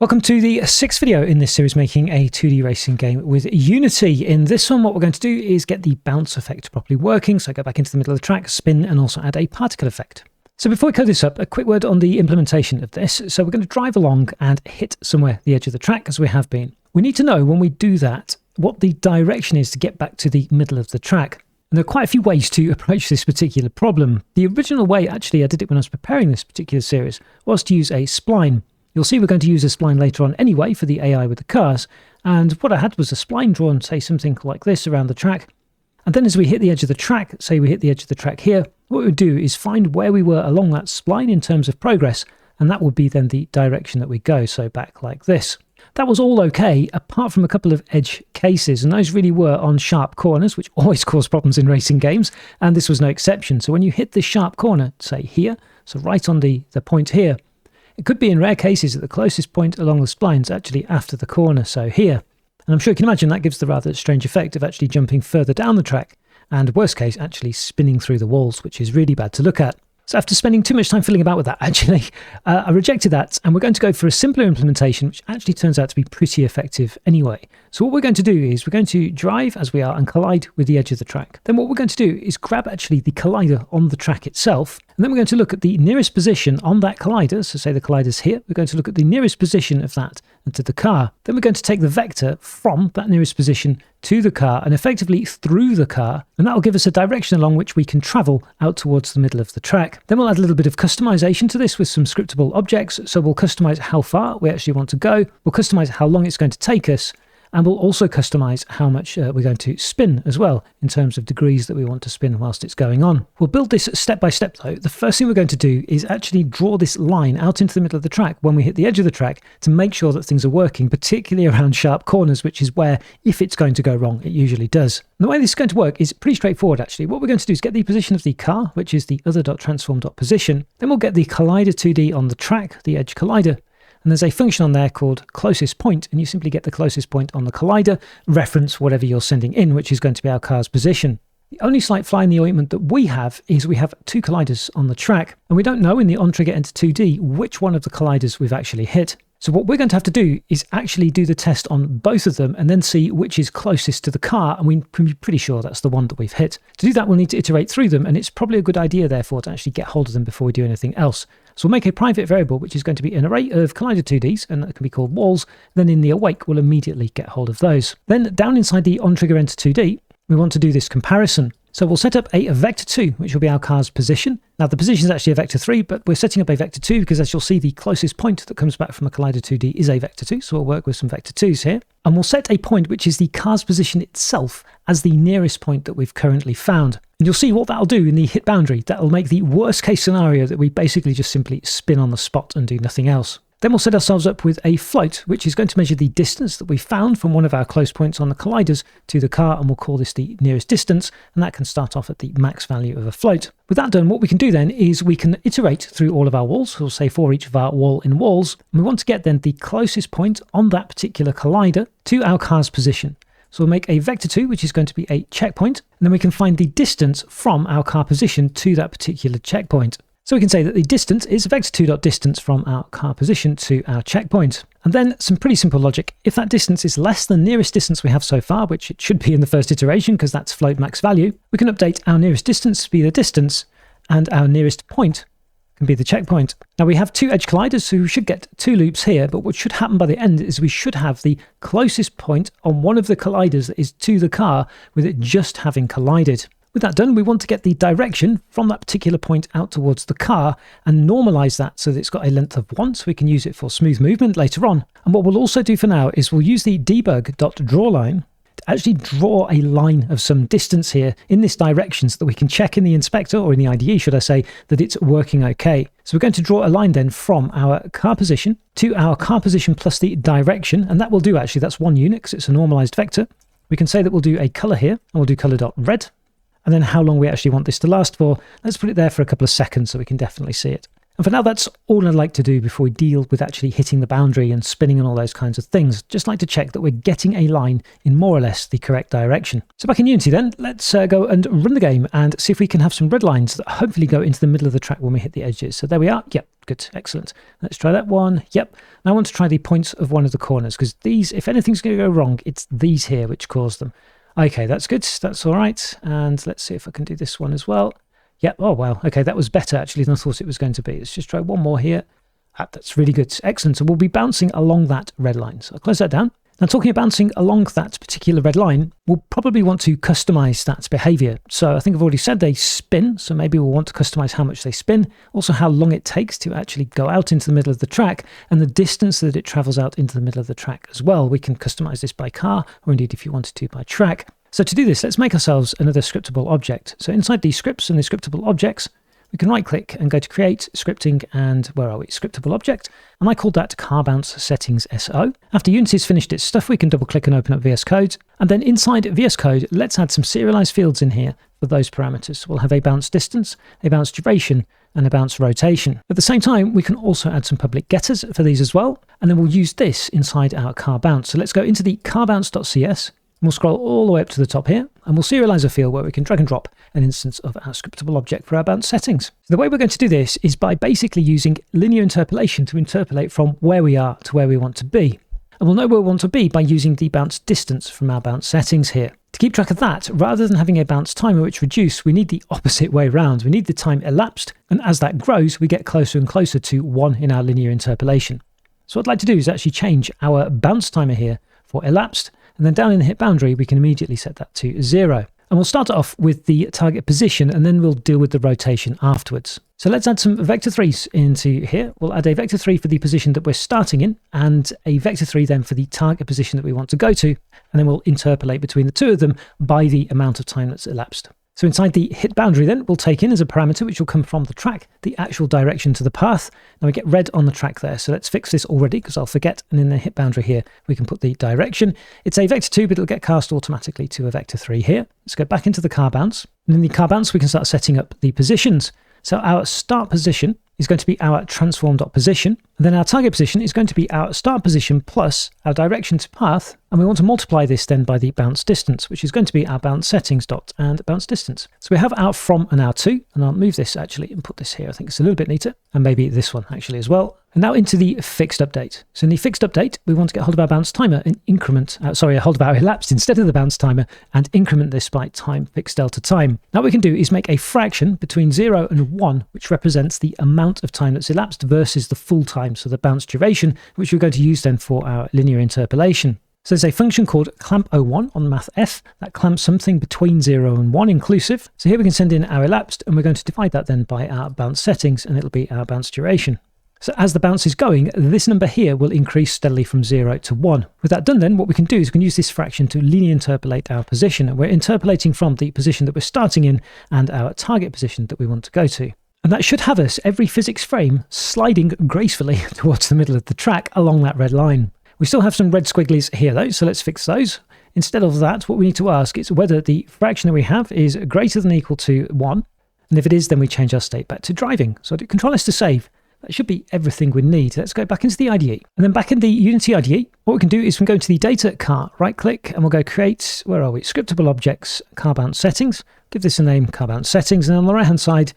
Welcome to the sixth video in this series making a 2D racing game with Unity. In this one, what we're going to do is get the bounce effect properly working. So I go back into the middle of the track, spin, and also add a particle effect. So before we code this up, a quick word on the implementation of this. So we're going to drive along and hit somewhere the edge of the track as we have been. We need to know when we do that what the direction is to get back to the middle of the track. And there are quite a few ways to approach this particular problem. The original way, actually, I did it when I was preparing this particular series, was to use a spline. You'll see we're going to use a spline later on anyway for the AI with the cars. And what I had was a spline drawn, say something like this around the track. And then as we hit the edge of the track, say we hit the edge of the track here, what we would do is find where we were along that spline in terms of progress. And that would be then the direction that we go. So back like this. That was all okay, apart from a couple of edge cases. And those really were on sharp corners, which always cause problems in racing games. And this was no exception. So when you hit this sharp corner, say here, so right on the point here, it could be in rare cases that the closest point along the spline is actually after the corner, so here. And I'm sure you can imagine that gives the rather strange effect of actually jumping further down the track and, worst case, actually spinning through the walls, which is really bad to look at. So after spending too much time fiddling about with that, actually, I rejected that, and we're going to go for a simpler implementation, which actually turns out to be pretty effective anyway. So what we're going to do is we're going to drive as we are and collide with the edge of the track. Then what we're going to do is grab actually the collider on the track itself, and then we're going to look at the nearest position on that collider. So say the collider's here, we're going to look at the nearest position of that to the car. Then we're going to take the vector from that nearest position to the car and effectively through the car, and that will give us a direction along which we can travel out towards the middle of the track. Then we'll add a little bit of customization to this with some scriptable objects. So we'll customize how far we actually want to go, we'll customize how long it's going to take us, and we'll also customize how much we're going to spin as well in terms of degrees that we want to spin whilst it's going on. We'll build this step by step though. The first thing we're going to do is actually draw this line out into the middle of the track when we hit the edge of the track to make sure that things are working, particularly around sharp corners, which is where, if it's going to go wrong, it usually does. And the way this is going to work is pretty straightforward actually. What we're going to do is get the position of the car, which is the other.transform.position. Then we'll get the collider 2D on the track, the edge collider. And there's a function on there called closest point, and you simply get the closest point on the collider, reference whatever you're sending in, which is going to be our car's position. The only slight fly in the ointment that we have is we have two colliders on the track, and we don't know in the onTrigger Enter 2D which one of the colliders we've actually hit. So what we're going to have to do is actually do the test on both of them and then see which is closest to the car, and we can be pretty sure that's the one that we've hit. To do that, we'll need to iterate through them, and it's probably a good idea, therefore, to actually get hold of them before we do anything else. So we'll make a private variable, which is going to be an array of collider 2Ds, and that can be called walls. Then in the awake, we'll immediately get hold of those. Then down inside the onTrigger Enter 2D, we want to do this comparison. So we'll set up a vector 2, which will be our car's position. Now the position is actually a vector 3, but we're setting up a vector 2 because, as you'll see, the closest point that comes back from a collider 2D is a vector 2. So we'll work with some vector 2s here. And we'll set a point which is the car's position itself as the nearest point that we've currently found. And you'll see what that'll do in the hit boundary. That'll make the worst case scenario that we basically just simply spin on the spot and do nothing else. Then we'll set ourselves up with a float, which is going to measure the distance that we found from one of our close points on the colliders to the car, and we'll call this the nearest distance, and that can start off at the max value of a float. With that done, what we can do then is we can iterate through all of our walls. So we'll say for each of our wall in walls, and we want to get then the closest point on that particular collider to our car's position. So we'll make a vector 2, which is going to be a checkpoint, and then we can find the distance from our car position to that particular checkpoint. So we can say that the distance is vector2.distance from our car position to our checkpoint. And then some pretty simple logic. If that distance is less than the nearest distance we have so far, which it should be in the first iteration because that's float max value, we can update our nearest distance to be the distance, and our nearest point can be the checkpoint. Now we have two edge colliders, so we should get two loops here, but what should happen by the end is we should have the closest point on one of the colliders that is to the car with it just having collided. With that done, we want to get the direction from that particular point out towards the car and normalize that so that it's got a length of 1, so we can use it for smooth movement later on. And what we'll also do for now is we'll use the debug.drawLine to actually draw a line of some distance here in this direction so that we can check in the inspector, or in the IDE should I say, that it's working okay. So we're going to draw a line then from our car position to our car position plus the direction, and that will do actually, that's one unit because it's a normalized vector. We can say that we'll do a color here, and we'll do color.red. And then how long we actually want this to last for, let's put it there for a couple of seconds so we can definitely see it. And for now, that's all I'd like to do before we deal with actually hitting the boundary and spinning and all those kinds of things. Just like to check that we're getting a line in more or less the correct direction. So back in Unity then, let's go and run the game and see if we can have some red lines that hopefully go into the middle of the track when we hit the edges. So there we are. Yep, good, excellent. Let's try that one. Yep. Now I want to try the points of one of the corners because these, if anything's going to go wrong, it's these here which cause them. Okay, that's good. That's all right. And let's see if I can do this one as well. Yep. Oh, wow. Okay, that was better actually than I thought it was going to be. Let's just try one more here. That's really good. Excellent. So we'll be bouncing along that red line. So I'll close that down. Now, talking about bouncing along that particular red line, we'll probably want to customize that behavior. So I think I've already said they spin. So maybe we'll want to customize how much they spin, also how long it takes to actually go out into the middle of the track, and the distance that it travels out into the middle of the track as well. We can customize this by car, or indeed if you wanted to by track. So to do this, let's make ourselves another scriptable object. So inside the scripts and the scriptable objects, we can right click and go to create scripting, and where are we? Scriptable object. And I called that car bounce settings SO. After Unity's finished its stuff, we can double click and open up VS Code. And then inside VS Code, let's add some serialized fields in here for those parameters. We'll have a bounce distance, a bounce duration, and a bounce rotation. At the same time, we can also add some public getters for these as well. And then we'll use this inside our car bounce. So let's go into the carbounce.cs. We'll scroll all the way up to the top here, and we'll serialize a field where we can drag and drop an instance of our scriptable object for our bounce settings. So the way we're going to do this is by basically using linear interpolation to interpolate from where we are to where we want to be. And we'll know where we want to be by using the bounce distance from our bounce settings here. To keep track of that, rather than having a bounce timer which reduces, we need the opposite way around. We need the time elapsed, and as that grows, we get closer and closer to 1 in our linear interpolation. So what I'd like to do is actually change our bounce timer here for elapsed, and then down in the hit boundary, we can immediately set that to 0. And we'll start off with the target position, and then we'll deal with the rotation afterwards. So let's add some vector 3s into here. We'll add a vector 3 for the position that we're starting in, and a vector 3 then for the target position that we want to go to. And then we'll interpolate between the two of them by the amount of time that's elapsed. So inside the hit boundary then, we'll take in as a parameter, which will come from the track, the actual direction to the path. Now we get red on the track there. So let's fix this already because I'll forget. And in the hit boundary here, we can put the direction. It's a vector 2, but it'll get cast automatically to a vector 3 here. Let's go back into the car bounce. And in the car bounce, we can start setting up the positions. So our start position is going to be our transform.position. And then our target position is going to be our start position plus our direction to path. And we want to multiply this then by the bounce distance, which is going to be our bounce settings dot and bounce distance. So we have our from and our to, and I'll move this actually and put this here. I think it's a little bit neater, and maybe this one actually as well. And now into the fixed update. So in the fixed update, we want to get hold of our bounce timer and increment, hold of our elapsed instead of the bounce timer, and increment this by time fixed delta time. Now what we can do is make a fraction between 0 and 1, which represents the amount of time that's elapsed versus the full time, so the bounce duration, which we're going to use then for our linear interpolation. So there's a function called clamp01 on mathf that clamps something between 0 and 1 inclusive. So here we can send in our elapsed, and we're going to divide that then by our bounce settings, and it'll be our bounce duration. So as the bounce is going, this number here will increase steadily from 0 to 1. With that done then, what we can do is we can use this fraction to linear interpolate our position. And we're interpolating from the position that we're starting in and our target position that we want to go to. And that should have us, every physics frame, sliding gracefully towards the middle of the track along that red line. We still have some red squigglies here though, so let's fix those. Instead of that, what we need to ask is whether the fraction that we have is greater than or equal to 1. And if it is, then we change our state back to driving. So I do Control-S to save. That should be everything we need. Let's go back into the IDE. And then back in the Unity IDE, what we can do is we can go to the data car, right click, and we'll go create, where are we? Scriptable objects, car bounce settings. Give this a name, car bounce settings. And on the right hand side,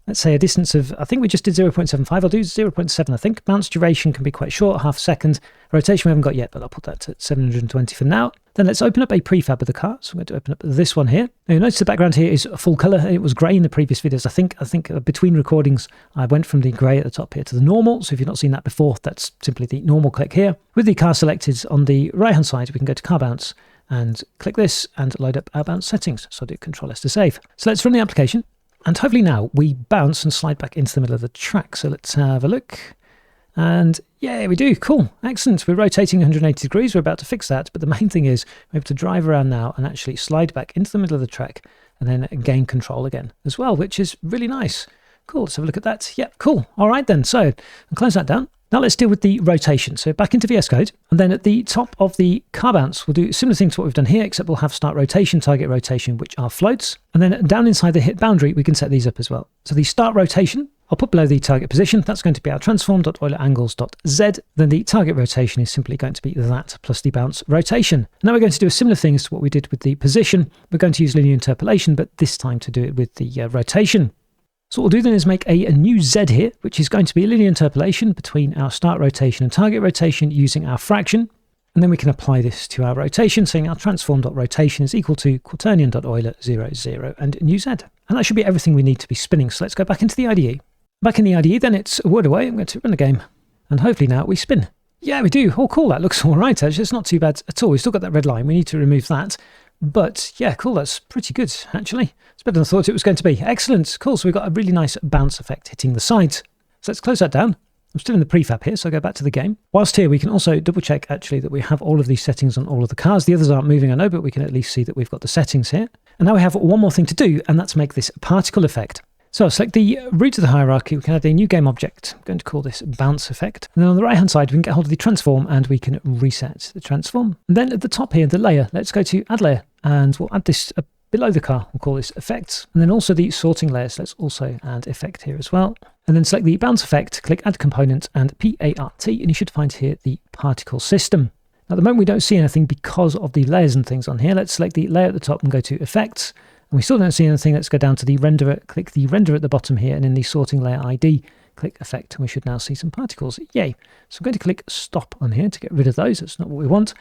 let's say a distance of, I think we just did 0.75. I'll do 0.7, I think. Bounce duration can be quite short, half a second. Rotation we haven't got yet, but I'll put that to 720 for now. Then let's open up a prefab of the car. So I'm going to open up this one here. Now you'll notice the background here is full color. It was gray in the previous videos. I think between recordings, I went from the gray at the top here to the normal. So if you've not seen that before, that's simply the normal click here. With the car selected on the right hand side, we can go to car bounce and click this and load up our bounce settings. So I'll do Control-S to save. So let's run the application. And hopefully now we bounce and slide back into the middle of the track. So let's have a look. And yeah, we do. Cool. Excellent. We're rotating 180 degrees. We're about to fix that. But the main thing is we're able to drive around now and actually slide back into the middle of the track and then gain control again as well, which is really nice. Cool. Let's have a look at that. Yeah, cool. All right then. So I'll close that down. Now let's deal with the rotation. So back into VS Code, and then at the top of the car bounce, we'll do a similar thing to what we've done here, except we'll have start rotation, target rotation, which are floats. And then down inside the hit boundary, we can set these up as well. So the start rotation I'll put below the target position. That's going to be our transform.eulerangles.z. Then the target rotation is simply going to be that plus the bounce rotation. Now we're going to do a similar thing as to what we did with the position. We're going to use linear interpolation, but this time to do it with the rotation. So what we'll do then is make a new Z here, which is going to be a linear interpolation between our start rotation and target rotation using our fraction. And then we can apply this to our rotation, saying our transform.rotation is equal to quaternion.euler 0, 0, and new Z. And that should be everything we need to be spinning. So let's go back into the IDE. Back in the IDE, then it's a word away. I'm going to run the game. And hopefully now we spin. Yeah, we do. Oh, cool. That looks all right, actually. It's not too bad at all. We've still got that red line. We need to remove that. But yeah, cool. That's pretty good, actually. It's better than I thought it was going to be. Excellent. Cool. So we've got a really nice bounce effect hitting the sides. So let's close that down. I'm still in the prefab here, so I'll go back to the game. Whilst here, we can also double check actually that we have all of these settings on all of the cars. The others aren't moving, I know, but we can at least see that we've got the settings here. And now we have one more thing to do, and that's make this particle effect. So I'll select the root of the hierarchy. We can add a new game object. I'm going to call this bounce effect. And then on the right hand side, we can get hold of the transform and we can reset the transform. And then at the top here, the layer, let's go to add layer and we'll add this below the car. We'll call this effects. And then also the sorting layers. Let's also add effect here as well. And then select the bounce effect, click add component and PART, and you should find here the particle system. Now, at the moment, we don't see anything because of the layers and things on here. Let's select the layer at the top and go to effects. And we still don't see anything. Let's go down to the renderer, click the renderer at the bottom here, and in the sorting layer ID, click effect, and we should now see some particles. Yay. So I'm going to click stop on here to get rid of those. That's not what we want.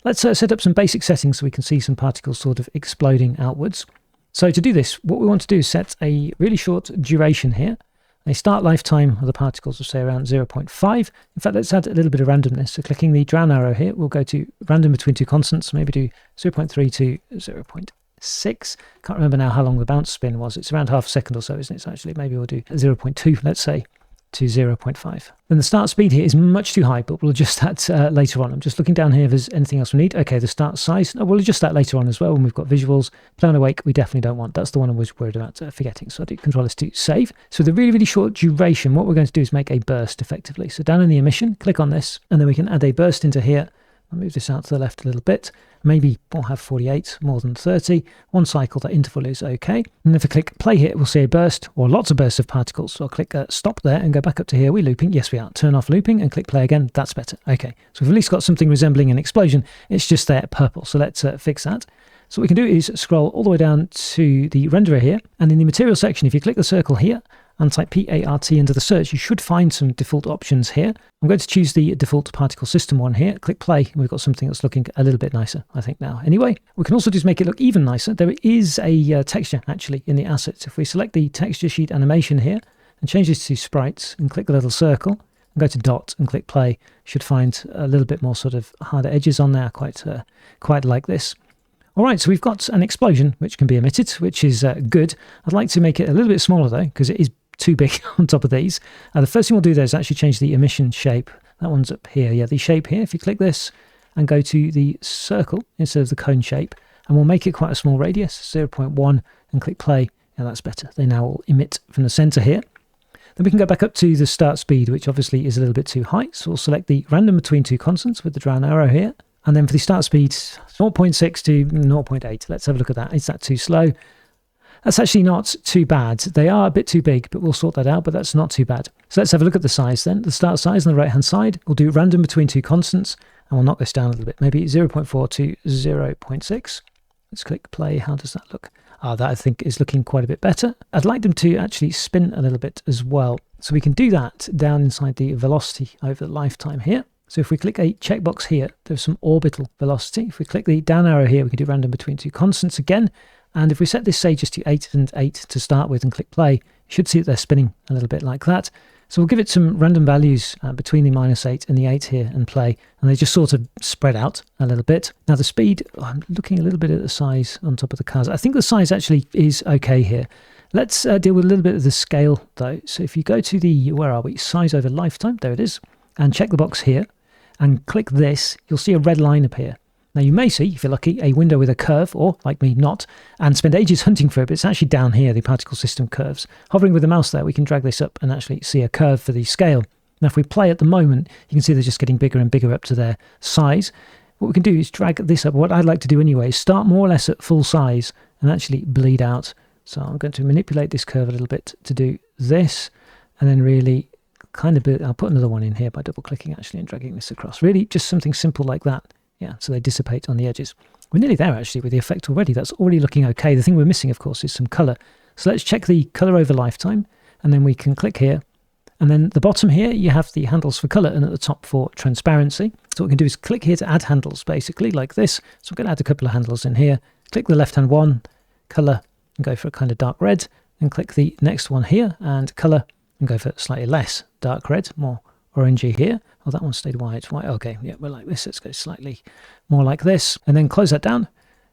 Let's set up some basic settings so we can see some particles sort of exploding outwards. So to do this, what we want to do is set a really short duration here. A start lifetime of the particles will say around 0.5. In fact, let's add a little bit of randomness. So clicking the down arrow here, we'll go to random between two constants, maybe do 0.3 to 0.6. Can't remember now how long the bounce spin was. It's around half a second or so, isn't it? So actually, maybe we'll do 0.2, let's say, to 0.5. Then the start speed here is much too high, but we'll adjust that later on. I'm just looking down here if there's anything else we need. Okay, the start size. Oh, we'll adjust that later on as well when we've got visuals. Play on awake, we definitely don't want. That's the one I was worried about forgetting. So I do Control S to save. So the really, really short duration, what we're going to do is make a burst effectively. So down in the emission, click on this, and then we can add a burst into here. I'll move this out to the left a little bit. Maybe we'll have 48, more than 30. One cycle, that interval is okay. And if I click play here, we'll see a burst or lots of bursts of particles. So I'll click stop there and go back up to here. Are we looping? Yes, we are. Turn off looping and click play again. That's better. Okay. So we've at least got something resembling an explosion. It's just there purple. So let's fix that. So what we can do is scroll all the way down to the renderer here. And in the material section, if you click the circle here, and type PART into the search, you should find some default options here. I'm going to choose the default particle system one here. Click play, and we've got something that's looking a little bit nicer, I think now. Anyway, we can also just make it look even nicer. There is a texture actually in the assets. If we select the texture sheet animation here and change this to sprites and click the little circle and go to dot and click play, you should find a little bit more sort of harder edges on there, quite like this. All right, so we've got an explosion which can be emitted, which is good. I'd like to make it a little bit smaller though, because it is too big on top of these. The first thing we'll do there is actually change the emission shape. That one's up here. Yeah, the shape here. If you click this and go to the circle instead of the cone shape, and we'll make it quite a small radius, 0.1, and click play. Yeah, that's better. They now will emit from the center here. Then we can go back up to the start speed, which obviously is a little bit too high. So we'll select the random between two constants with the down arrow here. And then for the start speed, 0.6 to 0.8. Let's have a look at that. Is that too slow? That's actually not too bad. They are a bit too big, but we'll sort that out, but that's not too bad. So let's have a look at the size then. The start size on the right-hand side, we'll do random between two constants, and we'll knock this down a little bit, maybe 0.4 to 0.6. Let's click play. How does that look? That I think is looking quite a bit better. I'd like them to actually spin a little bit as well. So we can do that down inside the velocity over the lifetime here. So if we click a checkbox here, there's some orbital velocity. If we click the down arrow here, we can do random between two constants again. And if we set this, say, just to 8 and 8 to start with and click play, you should see that they're spinning a little bit like that. So we'll give it some random values between the -8 and the 8 here and play. And they just sort of spread out a little bit. Now the speed, I'm looking a little bit at the size on top of the cars. I think the size actually is okay here. Let's deal with a little bit of the scale though. So if you go to the, where are we? Size over lifetime, there it is. And check the box here and click this, you'll see a red line appear. Now you may see, if you're lucky, a window with a curve, or like me, not, and spend ages hunting for it, but it's actually down here, the particle system curves. Hovering with the mouse there, we can drag this up and actually see a curve for the scale. Now if we play at the moment, you can see they're just getting bigger and bigger up to their size. What we can do is drag this up. What I'd like to do anyway is start more or less at full size and actually bleed out. So I'm going to manipulate this curve a little bit to do this. and then really kind of, I'll put another one in here by double clicking actually and dragging this across. Really just something simple like that. Yeah, so they dissipate on the edges. We're nearly there actually with the effect already. That's already looking okay. The thing we're missing, of course, is some color. So let's check the color over lifetime, and then we can click here. And then the bottom here, you have the handles for color, and at the top for transparency. So what we can do is click here to add handles, basically like this. So I'm going to add a couple of handles in here. Click the left-hand one, color, and go for a kind of dark red. Then click the next one here, and color, and go for slightly less dark red, more orangey here. Oh, that one stayed white. Okay, yeah, we're like this. Let's go slightly more like this, and then close that down.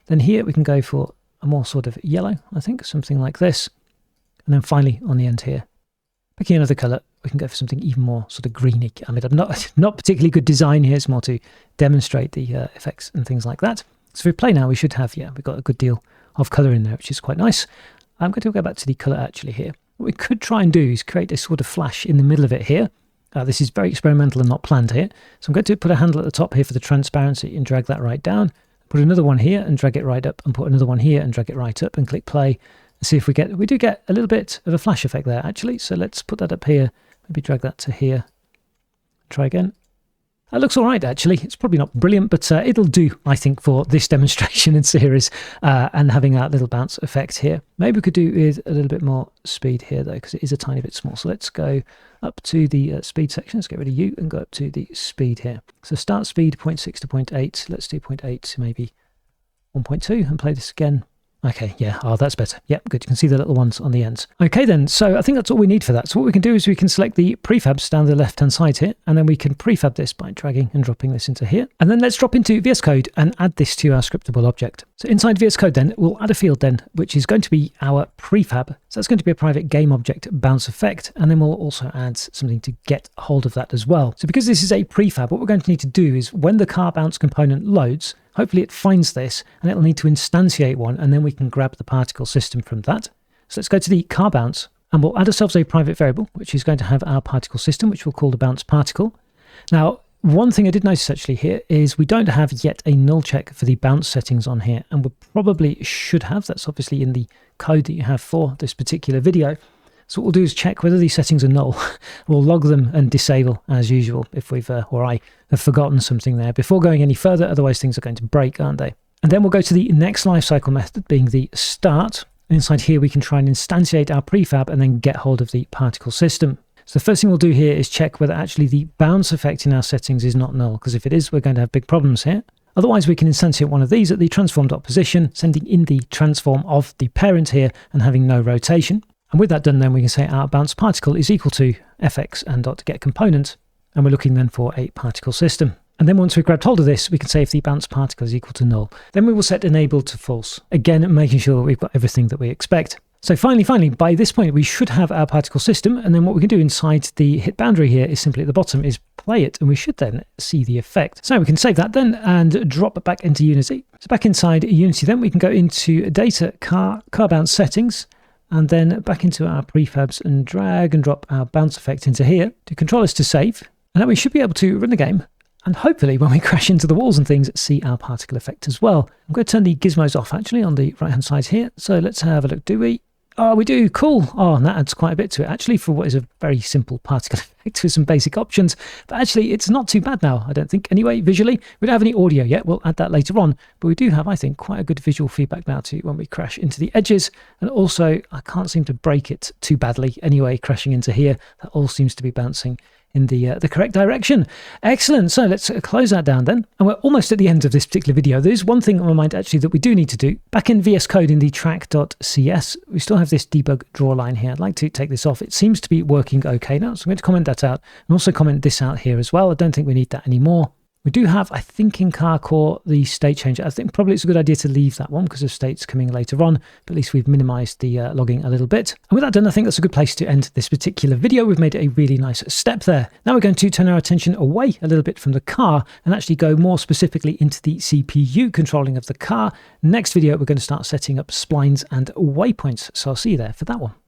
Then here we can go for a more sort of yellow, I think, something like this. And then finally on the end here, picking another color, we can go for something even more sort of greeny. I mean, I'm not particularly good design here. It's more to demonstrate the effects and things like that. So if we play now, we should have, yeah, we've got a good deal of color in there, which is quite nice. I'm going to go back to the color actually here. What we could try and do is create a sort of flash in the middle of it here. This is very experimental and not planned here. So I'm going to put a handle at the top here for the transparency and drag that right down. Put another one here and drag it right up, and put another one here and drag it right up, and click play. And see if we do get a little bit of a flash effect there actually. So let's put that up here, maybe drag that to here. Try again. That looks all right actually. It's probably not brilliant, but it'll do, I think, for this demonstration and series, and having that little bounce effect here. Maybe we could do with a little bit more speed here though, because it is a tiny bit small. So let's go up to the speed section. Let's get rid of U and go up to the speed here. So start speed 0.6 to 0.8. Let's do 0.8 to maybe 1.2 and play this again. Okay, yeah, oh, that's better. Yep, good. You can see the little ones on the ends. Okay then, so I think that's all we need for that. So what we can do is we can select the prefabs down the left-hand side here, and then we can prefab this by dragging and dropping this into here. And then let's drop into VS Code and add this to our scriptable object. So inside VS Code then, we'll add a field then, which is going to be our prefab. So that's going to be a private game object bounce effect, and then we'll also add something to get hold of that as well. So because this is a prefab, what we're going to need to do is when the car bounce component loads, hopefully it finds this, and it'll need to instantiate one, and then we can grab the particle system from that. So let's go to the car bounce, and we'll add ourselves a private variable, which is going to have our particle system, which we'll call the bounce particle. Now, one thing I did notice actually here is we don't have yet a null check for the bounce settings on here, and we probably should have. That's obviously in the code that you have for this particular video. So what we'll do is check whether these settings are null. We'll log them and disable as usual if we've, or I have forgotten something there before going any further, otherwise things are going to break, aren't they? And then we'll go to the next lifecycle method being the start. Inside here we can try and instantiate our prefab and then get hold of the particle system. So the first thing we'll do here is check whether actually the bounce effect in our settings is not null, because if it is, we're going to have big problems here. Otherwise, we can instantiate one of these at the transform.position, sending in the transform of the parent here and having no rotation. And with that done, then we can say our bounce particle is equal to fx and dot get component, and we're looking then for a particle system. And then once we've grabbed hold of this, we can say if the bounce particle is equal to null. Then we will set enable to false, again making sure that we've got everything that we expect. So finally, by this point, we should have our particle system, and then what we can do inside the hit boundary here is simply at the bottom is play it, and we should then see the effect. So we can save that then and drop it back into Unity. So back inside Unity then, we can go into data, car bounce settings, and then back into our prefabs and drag and drop our bounce effect into here to control us to save. And now we should be able to run the game, and hopefully when we crash into the walls and things, see our particle effect as well. I'm going to turn the gizmos off actually on the right hand side here. So let's have a look, do we? Oh, we do, cool. Oh, and that adds quite a bit to it actually for what is a very simple particle effect with some basic options. But actually it's not too bad now, I don't think. Anyway, visually, we don't have any audio yet. We'll add that later on. But we do have, I think, quite a good visual feedback now too when we crash into the edges. And also, I can't seem to break it too badly. Anyway, crashing into here, that all seems to be bouncing in the correct direction. Excellent. So let's close that down then. And we're almost at the end of this particular video. There is one thing on my mind actually that we do need to do. Back in VS Code in the track.cs, we still have this debug draw line here. I'd like to take this off. It seems to be working okay now. So I'm going to comment that out and also comment this out here as well. I don't think we need that anymore. We do have, I think, in car core, the state changer. I think probably it's a good idea to leave that one because of states coming later on, but at least we've minimized the logging a little bit. And with that done, I think that's a good place to end this particular video. We've made a really nice step there. Now we're going to turn our attention away a little bit from the car and actually go more specifically into the CPU controlling of the car. Next video, we're going to start setting up splines and waypoints. So I'll see you there for that one.